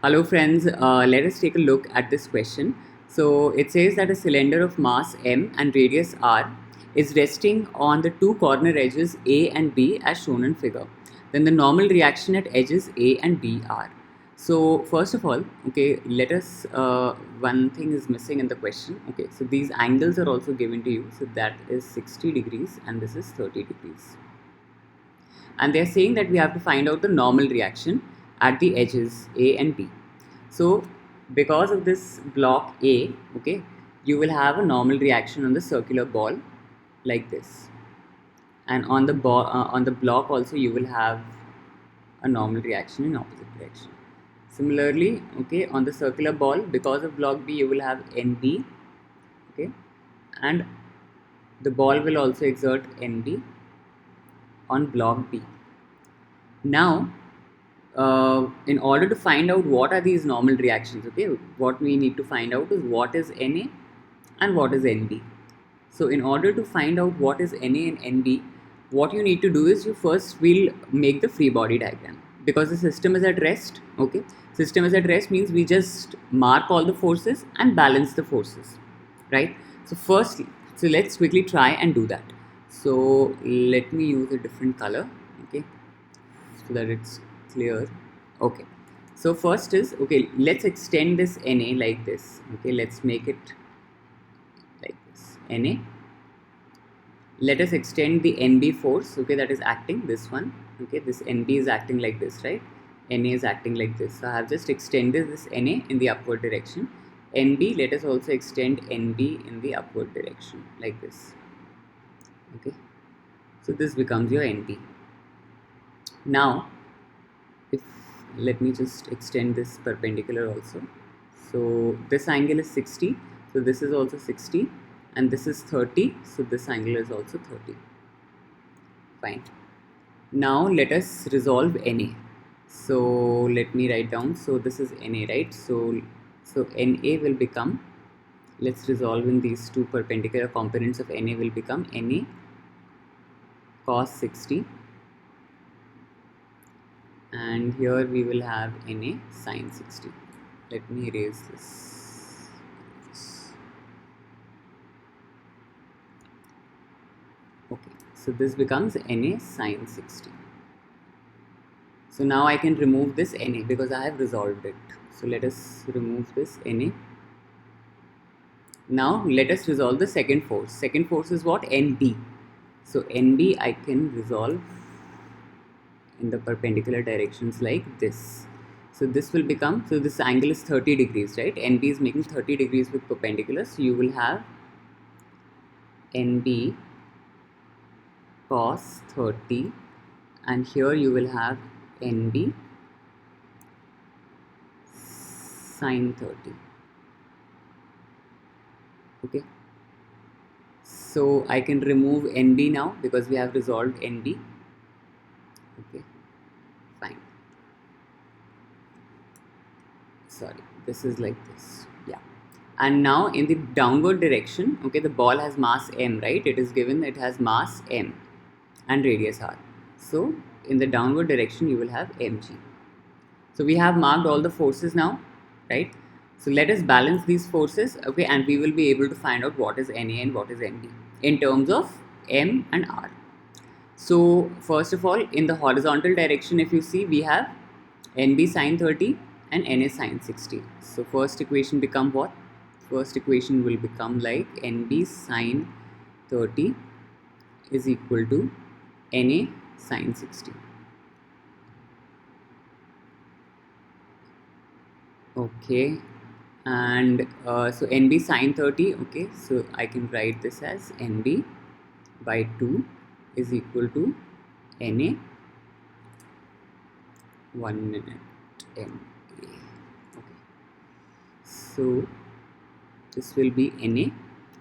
Hello friends, let us take a look at this question. So it says that a cylinder of mass m and radius r is resting on the two corner edges A and B as shown in figure. Then the normal reaction at edges A and B are. So first of all, okay, let us, one thing is missing in the question. Okay, so these angles are also given to you. So that is 60 degrees and this is 30 degrees. And they are saying that we have to find out the normal reaction at the edges A and B. So because of this block A, okay, you will have a normal reaction on the circular ball like this, and on the ball on the block also you will have a normal reaction in opposite direction. Similarly, okay, on the circular ball, because of block B, you will have NB, okay, and the ball will also exert NB on block B. Now, in order to find out what are these normal reactions, okay, what we need to find out is what is Na and what is Nb. So in order to find out what is Na and Nb, what you need to do is you first will make the free body diagram, because the system is at rest. Okay, system is at rest means we just mark all the forces and balance the forces, right? So first, so let's quickly try and do that. So let me use a different color, okay, so that it's clear. Okay, so first is, okay, let's extend this Na like this. Okay, let's make it like this, Na. Let us extend the NB force, okay, that is acting, this one, okay, this NB is acting like this, right? Na is acting like this. So I have just extended this Na in the upward direction. NB, let us also extend NB in the upward direction like this. Okay, so this becomes your NB. Now if, let me just extend this perpendicular also. So this angle is 60, so this is also 60, and this is 30, so this angle is also 30. Fine. Now let us resolve Na. So let me write down. So this is Na, right? So Na will become, let's resolve in these two perpendicular components of Na will become Na cos 60, and here we will have Na sin 60. Let me erase this. Okay, so this becomes Na sin 60. So now I can remove this Na because I have resolved it. So let us remove this Na. Now let us resolve the second force. Second force is what? NB. So NB I can resolve in the perpendicular directions like this. So this will become, so this angle is 30 degrees, right? NB is making 30 degrees with perpendicular. So you will have NB cos 30, and here you will have NB sin 30. Okay, so I can remove NB now because we have resolved NB. Okay, fine. Sorry, this is like this. Yeah, and now in the downward direction, okay, the ball has mass m, right? It is given it has mass m and radius r. So in the downward direction you will have mg. So we have marked all the forces now, right? So let us balance these forces, okay, and we will be able to find out what is Na and what is Nb in terms of m and r. So first of all, in the horizontal direction, if you see, we have Nb sin 30 and Na sin 60. So first equation become what? First equation will become like Nb sin 30 is equal to Na sin 60. Okay, and so Nb sin 30, okay, so I can write this as Nb by 2 is equal to Na 1 minute Na. Okay, so this will be Na,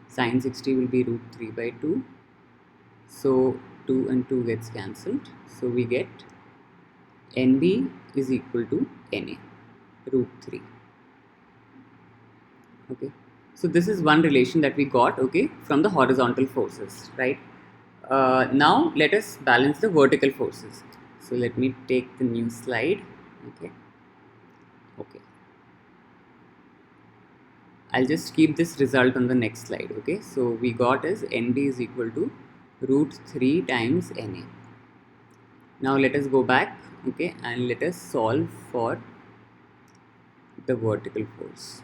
sin 60 will be root 3 by 2, so 2 and 2 gets cancelled, so we get Nb is equal to Na root 3. Okay, so this is one relation that we got, okay, from the horizontal forces, right? Now let us balance the vertical forces. So let me take the new slide. Okay, I'll just keep this result on the next slide. Okay, so we got is NB is equal to root 3 times Na. Now let us go back, okay, and let us solve for the vertical force.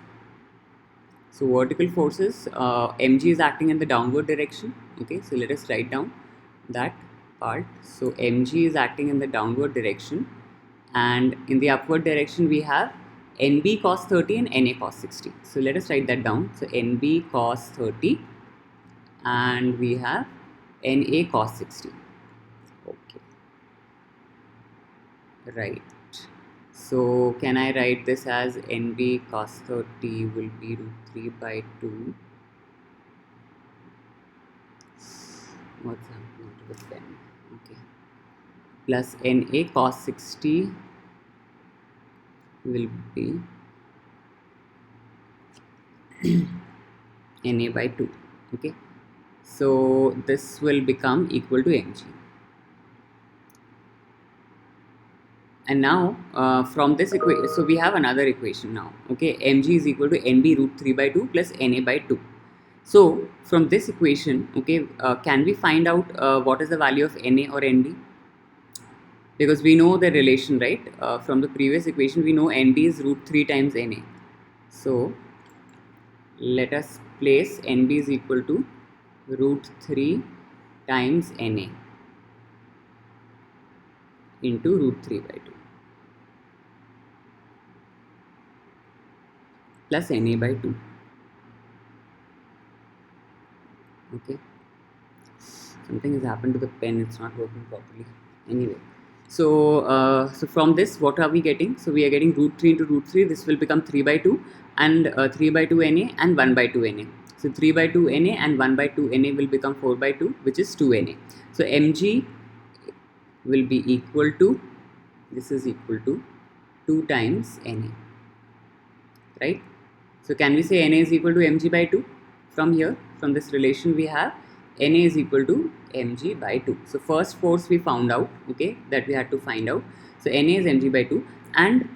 So vertical forces, mg is acting in the downward direction. Okay, so let us write down that part. So mg is acting in the downward direction, and in the upward direction we have nb cos 30 and na cos 60. So let us write that down. So nb cos 30 and we have na cos 60. Okay, right. So can I write this as nb cos 30 will be root 3 by 2. What's happening to the pen? Okay. Plus na cos 60 will be na by 2. Okay. So this will become equal to mg. And now from this equation, so we have another equation now. Okay, mg is equal to nb root 3 by 2 plus na by 2. So from this equation, okay, can we find out what is the value of na or nb? Because we know the relation, right? From the previous equation, we know nb is root 3 times na. So let us place nb is equal to root 3 times na into root 3 by 2 plus na by 2. Okay, something has happened to the pen, it's not working properly. Anyway, so so from this what are we getting? So we are getting root 3 into root 3. This will become 3 by 2 and 3 by 2 na and 1 by 2 na. So 3 by 2 na and 1 by 2 na will become 4 by 2, which is 2 na. So mg will be equal to, this is equal to 2 times na, right? So can we say na is equal to mg by 2 from here? From this relation we have na is equal to mg by 2. So first force we found out, okay, that we had to find out. So na is mg by 2, and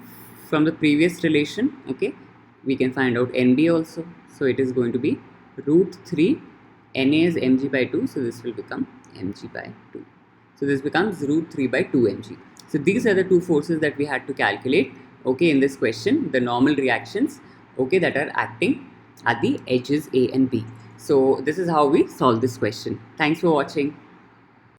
from the previous relation, okay, we can find out nb also. So it is going to be root 3, na is mg by 2, so this will become mg by 2. So this becomes root 3 by 2 mg. So these are the two forces that we had to calculate, okay, in this question, the normal reactions, okay, that are acting at the edges A and B. So this is how we solve this question. Thanks for watching.